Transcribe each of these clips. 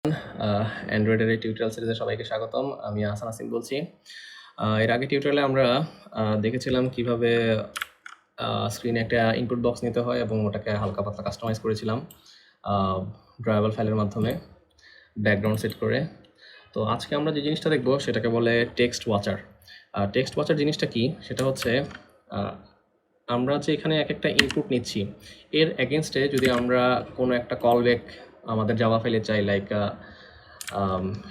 অ্যান্ড্রয়েডের এই টিউটোরিয়াল সিরিজে সবাইকে স্বাগতম। আমি আহসান আসিম বলছি। এর আগে টিউটোরিয়ালে আমরা দেখেছিলাম কিভাবে স্ক্রিনে একটা ইনপুট বক্স নিতে হয় এবং ওটাকে হালকা পাতলা কাস্টমাইজ করেছিলাম ড্রয়েবল ফাইলের মাধ্যমে ব্যাকগ্রাউন্ড সেট করে। তো আজকে আমরা যে জিনিসটা দেখব সেটাকে বলে টেক্সট ওয়াচার। টেক্সট ওয়াচার জিনিসটা কি? সেটা হচ্ছে আমরা যে এখানে এক একটা ইনপুট নিচ্ছি এর এগেনস্টে যদি আমরা কোনো একটা কল ব্যাক আমাদের জাভা ফাইলে চাই, লাইক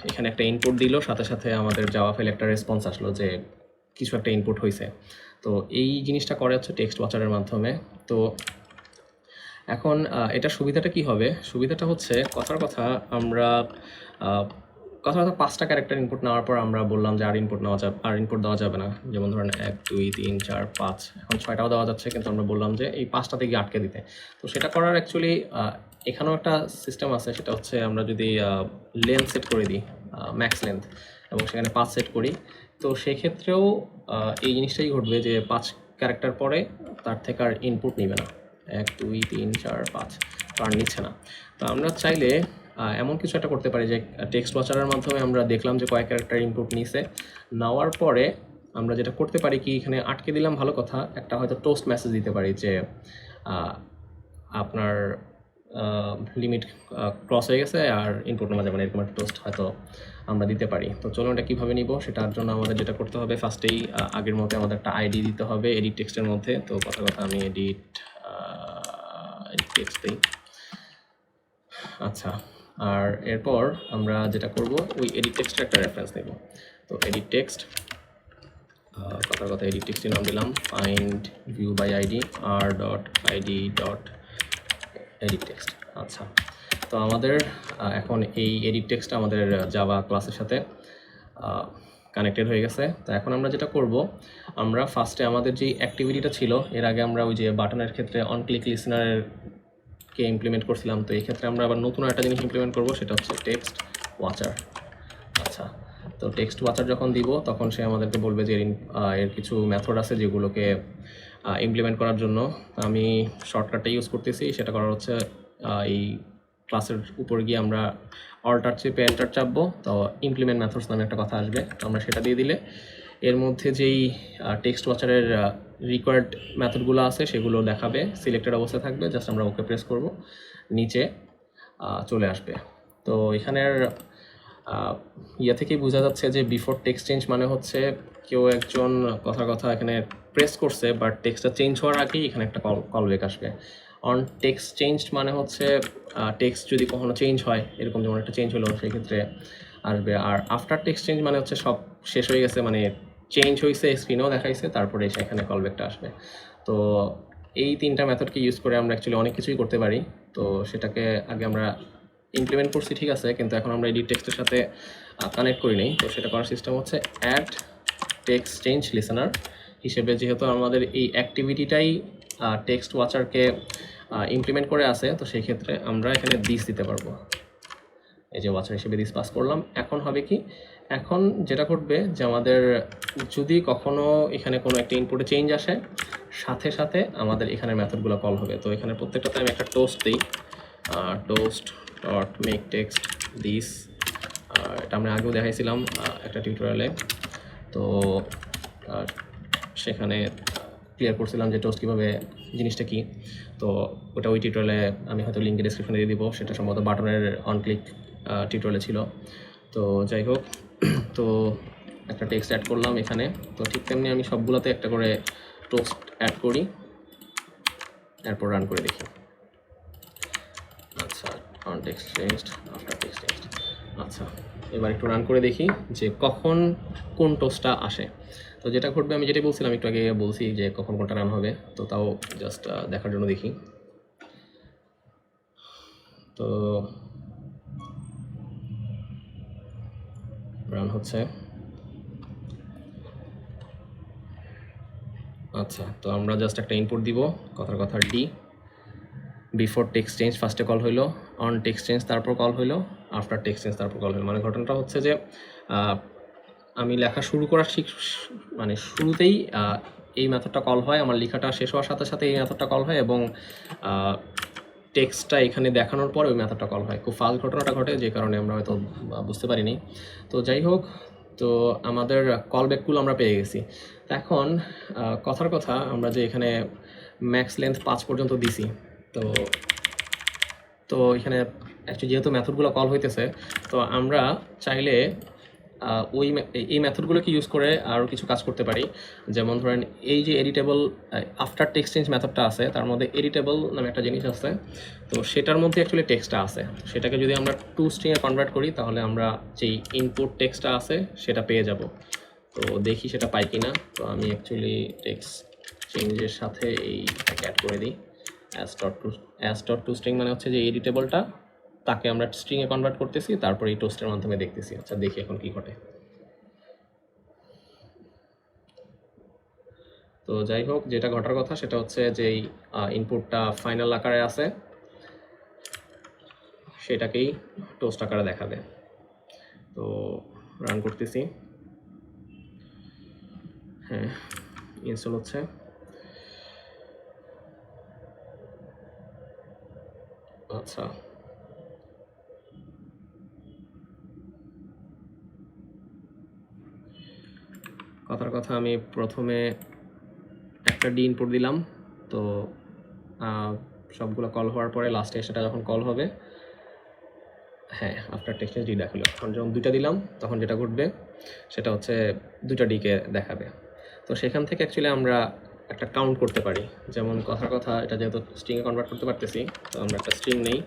এখানে একটা ইনপুট দিল, সাথে সাথে আমাদের জাভা ফাইলে একটা রেসপন্স আসলো যে কিছু একটা ইনপুট হয়েছে। তো এই জিনিসটা করে হচ্ছে টেক্সট ওয়াচারের মাধ্যমে। তো এখন এটা সুবিধাটা কি হবে? সুবিধাটা হচ্ছে কথার কথা আমরা কথা 5টা ক্যারেক্টার ইনপুট নেওয়ার পর আমরা বললাম যে আর ইনপুট দেওয়া যাবে না। যেমন ধরেন 1 2 3 4 5, এখন 6টাও দেওয়া যাচ্ছে, কিন্তু আমরা বললাম যে এই 5টাতে গিয়ে আটকে দিতে। তো সেটা করার অ্যাকচুয়ালি এখানেও একটা সিস্টেম আছে, সেটা হচ্ছে আমরা যদি লেন্থ সেট করে দিই, ম্যাক্স লেন্থ, এবং সেখানে 5 সেট করি, তো সেক্ষেত্রেও এই জিনিসটাই ঘটবে যে 5 ক্যারেক্টার পরে তার থেকে আর ইনপুট নেবে না। 1 2 3 4 5 তো আর নিচ্ছে না। তো আমরা চাইলে এমন কিছু একটা করতে পারি যে টেক্সট ওয়াচারের মাধ্যমে আমরা দেখলাম যে কয়েক ক্যারেক্টার ইনপুট নিছে, নেওয়ার পরে আমরা যেটা করতে পারি কি, এখানে আটকে দিলাম ভালো কথা, একটা হয়তো টোস্ট মেসেজ দিতে পারি যে আপনার লিমিট ক্রস হয়ে গেছে আর ইনপুট নেওয়া যাবে না, এরকম একটা টোস্ট হয়তো আমরা দিতে পারি। তো চলুন এটা কীভাবে নিব সেটার জন্য আমাদের যেটা করতে হবে, ফার্স্টেই আগের মধ্যে আমাদের একটা আইডি দিতে হবে এডিট টেক্সটের মধ্যে। তো কথা আমি এডিট টেক্সট দিই। আচ্ছা, আর এরপর আমরা যেটা করব, ওই এডিট টেক্সটের একটা রেফারেন্স নেব। তো এডিট টেক্সট, কথা এডিট টেক্সটের নাম দিলাম find view by ID r.id.edit text. আচ্ছা, তো আমাদের এখন এই এডিট টেক্সট আমাদের জাভা ক্লাসের সাথে কানেক্টেড হয়ে গেছে। তো এখন আমরা যেটা করব, আমরা ফার্স্টে আমাদের যে অ্যাক্টিভিটিটা ছিল এর আগে আমরা ওই যে বাটনের ক্ষেত্রে অন ক্লিক লিসনারের কে ইমপ্লিমেন্ট করছিলাম, তো এই ক্ষেত্রে আমরা আবার নতুন একটা জিনিস ইমপ্লিমেন্ট করব, সেটা হচ্ছে টেক্সট ওয়াচার। আচ্ছা, তো টেক্সট ওয়াচার যখন দিব তখন সে আমাদেরকে বলবে যে এর কিছু মেথড আছে যেগুলোকে ইমপ্লিমেন্ট করার জন্য আমি শর্টকাটটা ইউজ করতেছি। সেটা করার হচ্ছে এই ক্লাসের উপর গিয়ে আমরা অল্টার চেপে এন্টার চাপবো, তো ইমপ্লিমেন্ট মেথডস নামে একটা কথা আসবে, আমরা সেটা দিয়ে দিলে এর মধ্যে যেই টেক্সট ওয়াচারের রিকোয়ার্ড মেথডগুলো আছে সেগুলো দেখাবে, সিলেক্টেড অবস্থায় থাকবে, জাস্ট আমরা ওকে প্রেস করব, নিচে চলে আসবে। তো এখানের ইয়া থেকেই বোঝা যাচ্ছে যে বিফোর টেক্সট চেঞ্জ মানে হচ্ছে কেউ একজন কথা এখানে প্রেস করছে, বাট টেক্সটটা চেঞ্জ হওয়ার আগেই এখানে একটা কল ব্যাক আসবে। অন টেক্সট চেঞ্জড মানে হচ্ছে টেক্সট যদি কখনো চেঞ্জ হয়, এরকম যেমন একটা চেঞ্জ হলো সেই ক্ষেত্রে আসবে। আর আফটার টেক্সট চেঞ্জ মানে হচ্ছে সব শেষ হয়ে গেছে, মানে চেঞ্জ হয়েছে, স্ক্রিনেও দেখাইছে, তারপরে সেখানে কল ব্যাকটা আসবে। তো এই 3টা মেথডকে ইউজ করে আমরা অ্যাকচুয়ালি অনেক কিছুই করতে পারি। তো সেটাকে আগে আমরা ইমপ্লিমেন্ট করছি, ঠিক আছে, কিন্তু এখন আমরা এডিট টেক্সটের সাথে কানেক্ট করি নাই। তো সেটা করার সিস্টেম হচ্ছে অ্যাড টেক্সট চেঞ্জ লিসেনার হিসেবে, যেহেতু আমাদের এই অ্যাক্টিভিটিটাই টেক্সট ওয়াচারকে ইমপ্লিমেন্ট করে আছে, তো সেই ক্ষেত্রে আমরা এখানে দিস দিতে পারবো। এই যে ওয়াচার হিসেবে দিস পাস করলাম। এখন হবে কি, এখন যেটা ঘটবে যে আমাদের যদি কখনো এখানে কোনো একটা ইনপুটে চেঞ্জ আসে, সাথে সাথে আমাদের এখানে মেথডগুলো কল হবে। তো এখানে প্রত্যেকটাতে আমি একটা টোস্ট দিই, toast dot make text this. এটা আমরা আগেও দেখাইছিলাম একটা টিউটোরিয়ালে, তো সেখানে ক্লিয়ার করছিলাম যে টোস্ট কীভাবে, জিনিসটা কি। তো ওটা ওই টিউটোরিয়ালে আমি হয়তো লিঙ্কে ডিসক্রিপশনে দিয়ে দিব, সেটা সম্ভবত বাটনের অন ক্লিক টিউটোরিয়ালে ছিল। তো যাই হোক, তো একটা টেক্সট অ্যাড করলাম এখানে। তো ঠিক তেমনি আমি সবগুলোতে একটা করে টোস্ট অ্যাড করি, এরপর রান করে দেখি। আচ্ছা, on text changed, after text changed. আচ্ছা, এবার একটু রান করে দেখি যে কখন কোন টোস্টটা আসে। তো যেটা ঘটবে, আমি যেটা বলছিলাম একটু আগে বলছি যে কখন কোনটা রান হবে, তো তাও জাস্ট দেখার জন্য দেখি। তো রান হচ্ছে। আচ্ছা, তো আমরা জাস্ট একটা ইনপুট দিব, কথা ডি, বিফোর টেক্সট চেঞ্জ ফার্স্টে কল হইলো, অন টেক্সট চেঞ্জ তারপর কল হইলো, আফটার টেক্সট চেঞ্জ তারপর কল হইলো। মানে ঘটনাটা হচ্ছে যে আমি লেখা শুরু করার মানে শুরুতেই এই মেথডটা কল হয়, আমার লেখাটা শেষ হওয়ার সাথে সাথে এই মেথডটা কল হয়, এবং টেক্সটটা এখানে দেখানোর পরে ওই মেথডটা কল হয়। খুব ফাস্ট ঘটনাটা ঘটে, যে কারণে আমরা হয়তো বুঝতে পারিনি। তো যাই হোক, তো আমাদের কল ব্যাকগুলো আমরা পেয়ে গেছি। তো এখন কথার কথা, আমরা যে এখানে ম্যাক্স লেন্থ 5 পর্যন্ত দিছি, তো তো এখানে অ্যাকচুয়ালি যেহেতু মেথডগুলো কল হইতেছে, তো আমরা চাইলে এই মেথডগুলোকে ইউজ করে আরও কিছু কাজ করতে পারি। যেমন ধরেন, এই যে এডিটেবল আফটার টেক্সট চেঞ্জ মেথডটা আছে, তার মধ্যে এডিটেবল নামে একটা জিনিস আছে। তো সেটার মধ্যে অ্যাকচুয়ালি টেক্সটটা আছে, সেটাকে যদি আমরা টু স্ট্রিংয়ে কনভার্ট করি, তাহলে আমরা যেই ইনপুট টেক্সটটা আছে সেটা পেয়ে যাব। তো দেখি সেটা পাই কিনা। তো আমি অ্যাকচুয়ালি টেক্সট চেঞ্জের সাথে এইটাকে অ্যাড করে দিই। অ্যাস ডট টু স্ট্রিং মানে হচ্ছে যে এডিটেবলটা, তাকে আমরা স্ট্রিংয়ে কনভার্ট করতেছি, তারপর এই টোস্টের মাধ্যমে দেখতেছি। আচ্ছা, দেখি এখন কি ঘটে। তো যাই হোক, যেটা ঘটার কথা সেটা হচ্ছে যে ইনপুটটা ফাইনাল আকারে আছে, সেটাকেই টোস্ট আকারে দেখাবে। তো রান করতেছি। হ্যাঁ, ইনস্টল হচ্ছে। আচ্ছা, কথার কথা, আমি প্রথমে একটা ডি ইনপুট দিলাম। তো সবগুলো কল হওয়ার পরে লাস্টে সেটা যখন কল হবে, হ্যাঁ, আফটার টেক্সট ডি দেখালো। এখন যখন দুইটা দিলাম, তখন যেটা ঘটবে সেটা হচ্ছে দুইটা ডিকে দেখাবে। তো সেখান থেকে অ্যাকচুয়ালি আমরা একটা কাউন্ট করতে পারি। যেমন কথার কথা, এটা যেহেতু স্ট্রিংয়ে কনভার্ট করতে পারতেছি, তো আমরা একটা স্ট্রিং নেই।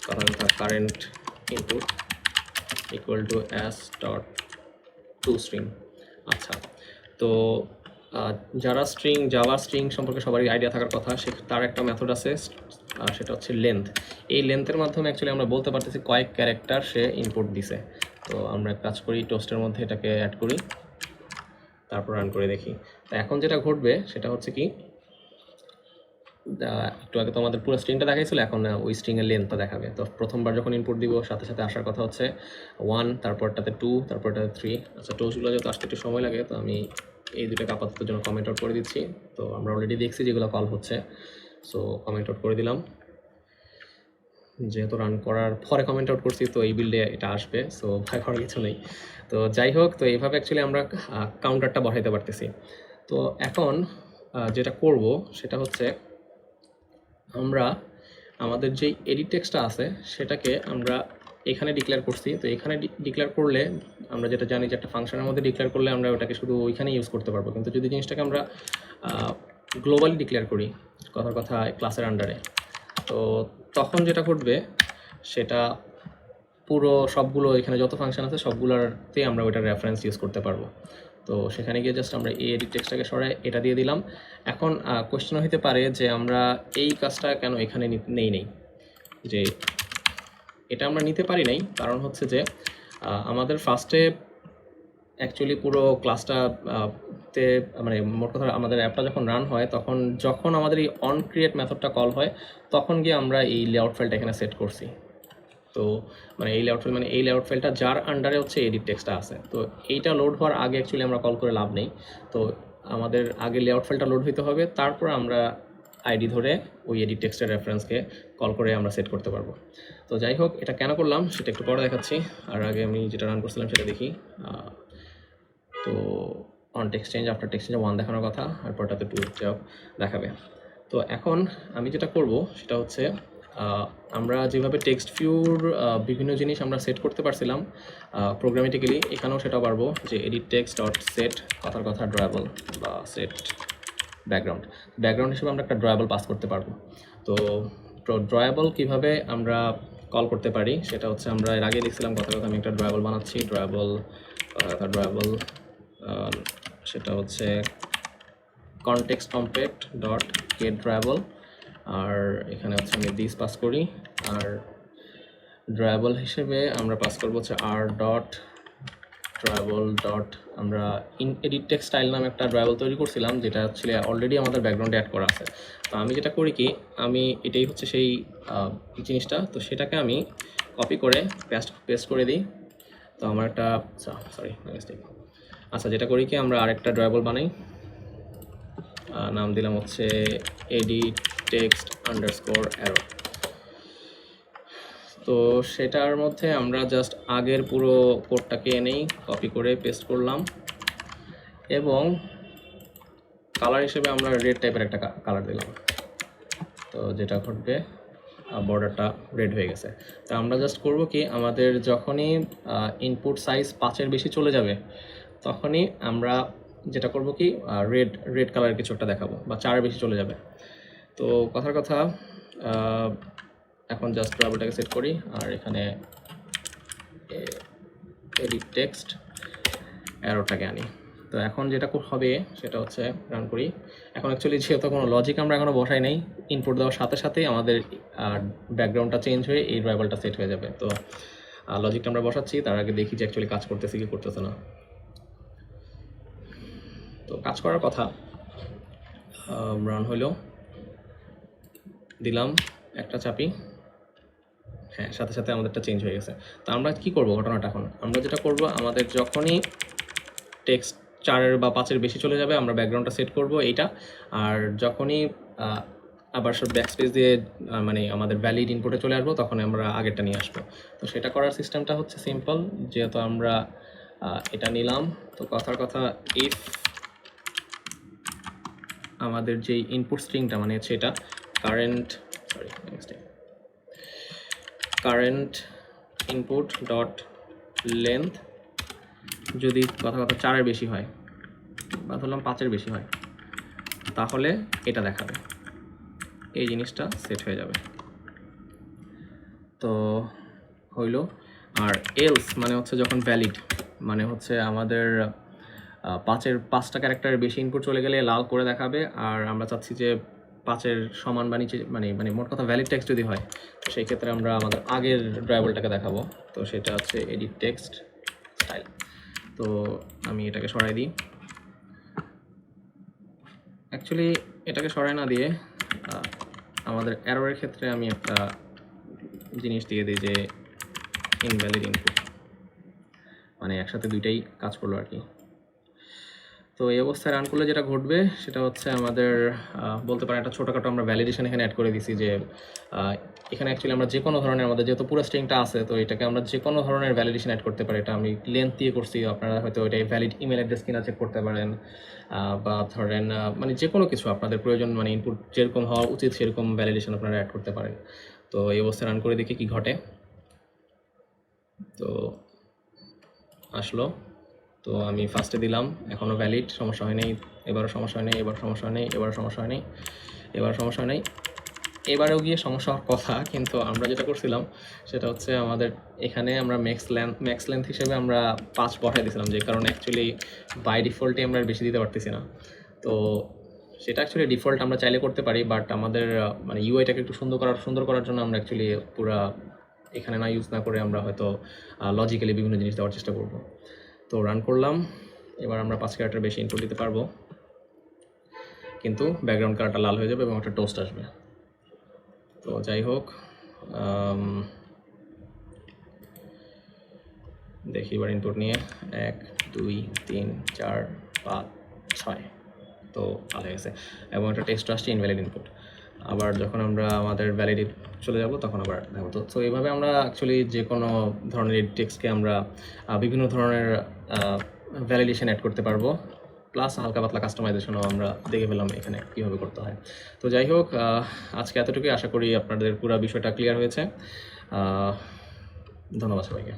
কথার কথা, current input equal to as dot to string. আচ্ছা, তো যারা জাভা স্ট্রিং সম্পর্কে সবারই আইডিয়া থাকার কথা, তার একটা মেথড আছে, সেটা হচ্ছে লেন্থ। এই লেন্থের মাধ্যমে অ্যাকচুয়ালি আমরা বলতে পারতেছি কয়েক ক্যারেক্টার সে ইনপুট দিছে। তো আমরা কাজ করি, টোস্টের মধ্যে এটাকে অ্যাড করি, তারপর রান করে দেখি। তো এখন যেটা ঘটবে সেটা হচ্ছে কি, একটু আগে তো আমাদের পুরো স্ট্রিংটা দেখাইছিল, এখন ওই স্ট্রিংয়ের লেন্থটা দেখাবে। তো প্রথমবার যখন ইনপুট দিব, সাথে সাথে আসার কথা হচ্ছে 1, তারপরটাতে 2, তারপরটাতে 3। আচ্ছা, টোস্টগুলো যেহেতু আসতে একটু সময় লাগে, তো আমি এই দুটোকে আপাতত জন্য কমেন্ট আউট করে দিচ্ছি। তো আমরা অলরেডি দেখছি যেগুলো কল হচ্ছে, সো কমেন্ট আউট করে দিলাম। যেহেতু রান করার পরে কমেন্ট আউট করছি, তো এই বিল্ডে এটা আসবে, সো ভয় করার কিছু নেই। তো যাই হোক, তো এইভাবে অ্যাকচুয়ালি আমরা কাউন্টারটা বসাইতে পারতেছি। তো এখন যেটা করব সেটা হচ্ছে, আমরা আমাদের যেই এডিট টেক্সটটা আছে সেটাকে আমরা এখানে ডিক্লেয়ার করছি। তো এখানে ডিক্লেয়ার করলে আমরা যেটা জানি যে একটা ফাংশনের মধ্যে ডিক্লেয়ার করলে আমরা ওটাকে শুধু ওইখানে ইউজ করতে পারবো। কিন্তু যদি জিনিসটাকে আমরা গ্লোবালি ডিক্লেয়ার করি, কথার কথা ক্লাসের আন্ডারে, তো তখন যেটা ঘটবে সেটা পুরো সবগুলো এখানে যত ফাংশন আছে সবগুলোতে আমরা ওইটার রেফারেন্স ইউজ করতে পারবো। তো সেখানে গিয়ে জাস্ট আমরা এই এডিট টেক্সটটাকে সরাই এটা দিয়ে দিলাম। এখন কোয়েশ্চেন হতে পারে যে আমরা এই কাজটা কেন এখানে নেই, যে এটা আমরা নিতে পারি নাই, কারণ হচ্ছে যে আমাদের ফার্স্টে অ্যাকচুয়ালি পুরো ক্লাসটা তে মানে মোট কথা আমাদের অ্যাপটা যখন রান হয়, যখন আমাদের এই অন ক্রিয়েট মেথডটা কল হয়, তখন গিয়ে আমরা এই লেআউট ফাইলটা এখানে সেট করছি। তো মানে এই লেআউট ফাইলটা যার আন্ডারে হচ্ছে এডিট টেক্সটটা আছে। তো এইটা লোড হওয়ার আগে অ্যাকচুয়ালি আমরা কল করে লাভ নেই। তো আমাদের আগে লেআউট ফাইলটা লোড হইতে হবে, তারপর আমরা আইডি ধরে ওই এডিট টেক্সটের রেফারেন্সকে কল করে আমরা সেট করতে পারবো। তো যাই হোক, এটা কেন করলাম সেটা একটু পরে দেখাচ্ছি। আর আগে আমি যেটা রান করছিলাম সেটা দেখি। তো on text change, after text change 1 দেখানোর কথা, আর পরটাতে 2 দেখাবে। তো এখন আমি যেটা করব সেটা হচ্ছে, আমরা যেভাবে টেক্সট ভিউর বিভিন্ন জিনিস আমরা সেট করতে পারছিলাম প্রোগ্রামেটিক্যালি, এখানেও সেটা পারবো যে এডিট টেক্সট ডট সেট কথার কথা ড্রয়াবল বা সেট ব্যাকগ্রাউন্ড হিসেবে আমরা একটা ড্রয়াবল পাস করতে পারবো। তো ড্রয়াবল কিভাবে আমরা কল করতে পারি সেটা হচ্ছে, আমরা এর আগে দেখছিলাম কথার কথা, আমি একটা ড্রয়াবল বানাচ্ছি, ড্রয়াবল সেটা হচ্ছে context compact dot get drawable, আর এখানে হচ্ছে আমি দিস পাস করি, আর ড্রয়াবল হিসেবে আমরা পাস করবো হচ্ছে আর ডট ড্রয়াবল ডট, আমরা এডিট টেক্সট স্টাইল নামে একটা ড্রয়াবল তৈরি করছিলাম, যেটা হচ্ছে অলরেডি আমাদের ব্যাকগ্রাউন্ডে অ্যাড করা আছে। তো আমি যেটা করি কি, আমি এটাই হচ্ছে সেই জিনিসটা, তো সেটাকে আমি কপি করে পেস্ট করে দিই। তো আমার একটা আচ্ছা, যেটা করি কি, আমরা আরেকটা ড্রয়াবল বানাই, নাম দিলাম হচ্ছে এডিট টেক্সট আন্ডারস্কোর এরর। তো সেটার মধ্যে আমরা জাস্ট আগের পুরো কোডটাকে এনেই কপি করে পেস্ট করলাম এবং কালার হিসেবে আমরা রেড টাইপের একটা কালার দিলাম। তো যেটা ঘটবে বর্ডারটা রেড হয়ে গেছে। তো আমরা জাস্ট করব কি, আমাদের যখনই ইনপুট সাইজ 5-এর বেশি চলে যাবে তখনই আমরা যেটা করব কি রেড কালারের কিছু একটা দেখাবো, বা 4-এর বেশি চলে যাবে। তো কথার কথা এখন জাস্ট ব্রাউজারটাকে সেট করি আর এখানে এডিট টেক্সট অ্যারোটাকে আনি। তো এখন যেটা হবে সেটা হচ্ছে রান করি। এখন অ্যাকচুয়ালি যেহেতু কোনো লজিক আমরা এখনও বসাই নাই, ইনপুট দেওয়ার সাথে সাথেই আমাদের ব্যাকগ্রাউন্ডটা চেঞ্জ হয়ে এই ড্রাইভারটা সেট হয়ে যাবে। তো লজিকটা আমরা বসাচ্ছি, তার আগে দেখি যে অ্যাকচুয়ালি কাজ করতেছে কি করতেছে না। তো কাজ করার কথা, রান হইল, দিলাম একটা চাপি, হ্যাঁ সাথে সাথে আমাদেরটা চেঞ্জ হয়ে গেছে। তো আমরা কি করব ঘটনাটা, এখন আমরা যেটা করব, আমাদের যখনই টেক্সট 4-এর বা 5-এর বেশি চলে যাবে আমরা ব্যাকগ্রাউন্ডটা সেট করব এইটা, আর যখনই আবার সব ব্যাকস্পেস দিয়ে মানে আমাদের ভ্যালিড ইনপুটে চলে আসবো তখন আমরা আগেরটা নিয়ে আসবো। তো সেটা করার সিস্টেমটা হচ্ছে সিম্পল, যেহেতু আমরা এটা নিলাম। তো কথার কথা, ইফ আমাদের যেই ইনপুট স্ট্রিংটা মানে হচ্ছে এটা কারেন্ট ইনপুট ডট লেন্থ যদি কথা 4-এর বেশি হয় বা ধরলাম 5-এর বেশি হয় তাহলে এটা দেখাবে, এই জিনিসটা সেট হয়ে যাবে। তো হইল। আর এলস মানে হচ্ছে যখন ভ্যালিড, মানে হচ্ছে আমাদের 5-টা ক্যারেক্টারের বেশি ইনপুট চলে গেলে লাল করে দেখাবে, আর আমরা চাচ্ছি যে 5-এর সমান বা নিচে, মানে মোট কথা ভ্যালিড টেক্সট যদি হয় তো সেই ক্ষেত্রে আমরা আমাদের আগের ড্রাইভারটাকে দেখাবো। তো সেটা হচ্ছে এডিট টেক্সট স্টাইল। তো আমি এটাকে সরাই দিই। অ্যাকচুয়ালি এটাকে সরাই না দিয়ে আমাদের এররের ক্ষেত্রে আমি একটা জিনিস দিয়ে দিই যে ইনভ্যালিড ইনপুট, মানে একসাথে দুইটাই কাজ করলো আর কি। তো এই অবস্থায় রান করলে যেটা ঘটবে সেটা হচ্ছে আমাদের বলতে পারেন একটা ছোটোখাটো আমরা ভ্যালিডেশন এখানে অ্যাড করে দিছি, যে এখানে অ্যাকচুয়ালি আমরা যে কোনো ধরনের, আমাদের যেহেতু পুরো স্ট্রিংটা আছে তো এটাকে আমরা যে কোনো ধরনের ভ্যালিডেশন অ্যাড করতে পারি। এটা আমি লেন্থ দিয়ে করছি, আপনারা হয়তো এটাই ভ্যালিড ইমেল অ্যাড্রেস কিনা চেক করতে পারেন, বা ধরেন মানে যে কোনো কিছু আপনাদের প্রয়োজন, মানে ইনপুট যেরকম হওয়া উচিত সেরকম ভ্যালিডেশন আপনারা অ্যাড করতে পারেন। তো এই অবস্থায় রান করে দেখি কি ঘটে। তো আসলো, তো আমি ফার্স্টে দিলাম, এখনও ভ্যালিড, সমস্যা হয় নাই, এবারও সমস্যা হয় নাই, এবার সমস্যা হয় নাই, এবারও সমস্যা হয় নাই, এবার সমস্যা হয় নাই, এবারেও গিয়ে সমস্যা হওয়ার কথা। কিন্তু আমরা যেটা করছিলাম সেটা হচ্ছে আমাদের এখানে আমরা ম্যাক্স লেন্থ হিসেবে আমরা 5 বসাই দিয়েছিলাম, যে কারণে অ্যাকচুয়ালি বাই ডিফল্টে আমরা বেশি দিতে পারতেছি না। তো সেটা অ্যাকচুয়ালি ডিফল্ট আমরা চাইলে করতে পারি, বাট আমাদের মানে ইউআইটাকে একটু সুন্দর করার জন্য আমরা অ্যাকচুয়ালি পুরা এখানে না ইউজ না করে আমরা হয়তো লজিক্যালি বিভিন্ন জিনিস দেওয়ার চেষ্টা করব। তো রান করলাম, এবার আমরা 5 ক্যারেক্টার বেশি ইনপুট দিতে পারবো, কিন্তু ব্যাকগ্রাউন্ড কালারটা লাল হয়ে যাবে এবং একটা টোস্ট আসবে। তো যাই হোক, দেখি এবার ইনপুট নিয়ে 1 2 3 4 5 6, তো ভালো হয়ে গেছে এবং একটা টেক্সট আসছে ইনভ্যালিড ইনপুট। আবার যখন আমরা আমাদের ভ্যালিড চলে যাব তখন আবার দেখো। তো এইভাবে আমরা অ্যাকচুয়ালি যে কোনো ধরনের টেক্সটকে আমরা বিভিন্ন ধরনের ভ্যালিডেশন অ্যাড করতে পারবো, প্লাস হালকা পাতলা কাস্টমাইজেশনও আমরা দেখে পেলাম এখানে কীভাবে করতে হয়। তো যাই হোক, আজকে এতটুকুই, আশা করি আপনাদের পুরো বিষয়টা ক্লিয়ার হয়েছে। ধন্যবাদ সবাইকে।